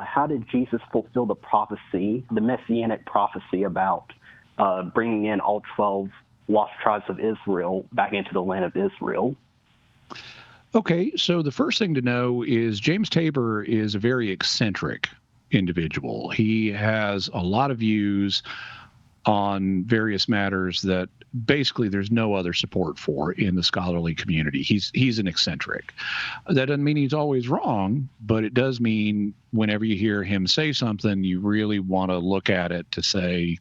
how did Jesus fulfill the prophecy, the messianic prophecy about bringing in all 12 lost tribes of Israel back into the land of Israel? Okay, so the first thing to know is James Tabor is a very eccentric individual. He has a lot of views on various matters that basically there's no other support for in the scholarly community. He's an eccentric. That doesn't mean he's always wrong, but it does mean whenever you hear him say something, you really want to look at it to say,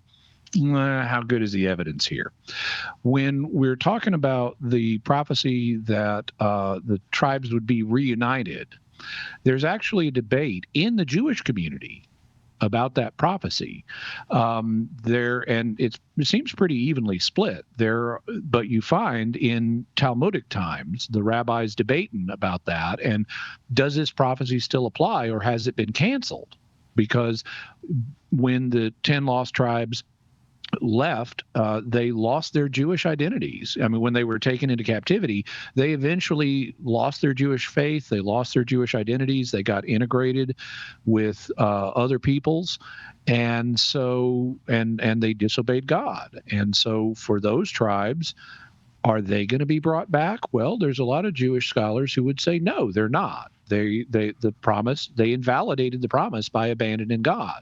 how good is the evidence here? When we're talking about the prophecy that the tribes would be reunited, there's actually a debate in the Jewish community about that prophecy. It seems pretty evenly split there, but you find in Talmudic times the rabbis debating about that, and does this prophecy still apply or has it been canceled? Because when the 10 lost tribes left, they lost their Jewish identities. I mean, when they were taken into captivity, they eventually lost their Jewish faith. They lost their Jewish identities. They got integrated with other peoples. And so, and they disobeyed God. And so for those tribes, are they going to be brought back? Well, there's a lot of Jewish scholars who would say, no, they're not. They invalidated the promise by abandoning God.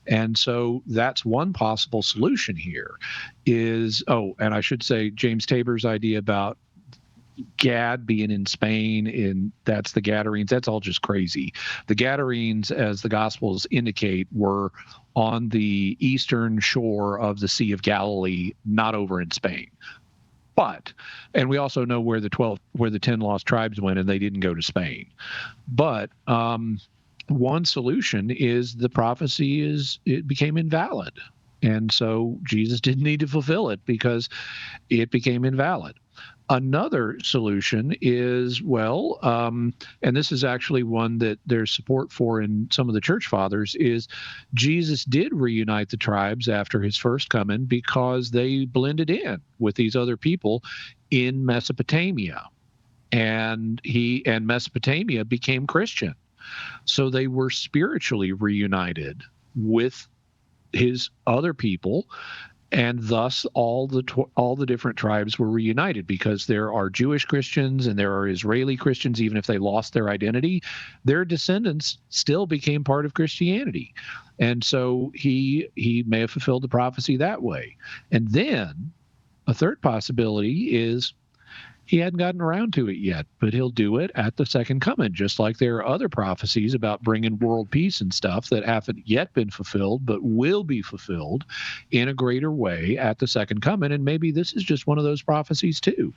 And so that's one possible solution here is, and I should say James Tabor's idea about Gad being in Spain, and that's the Gadarenes, that's all just crazy. The Gadarenes, as the Gospels indicate, were on the eastern shore of the Sea of Galilee, not over in Spain. And we also know where the 10 lost tribes went, and they didn't go to Spain. But one solution is the prophecy it became invalid. And so Jesus didn't need to fulfill it because it became invalid. Another solution is, and this is actually one that there's support for in some of the church fathers, is Jesus did reunite the tribes after his first coming because they blended in with these other people in Mesopotamia. And Mesopotamia became Christian. So they were spiritually reunited with his other people. And thus, all the different tribes were reunited because there are Jewish Christians and there are Israeli Christians. Even if they lost their identity, their descendants still became part of Christianity. And so he may have fulfilled the prophecy that way. And then a third possibility is he hadn't gotten around to it yet, but he'll do it at the second coming, just like there are other prophecies about bringing world peace and stuff that haven't yet been fulfilled, but will be fulfilled in a greater way at the second coming. And maybe this is just one of those prophecies too.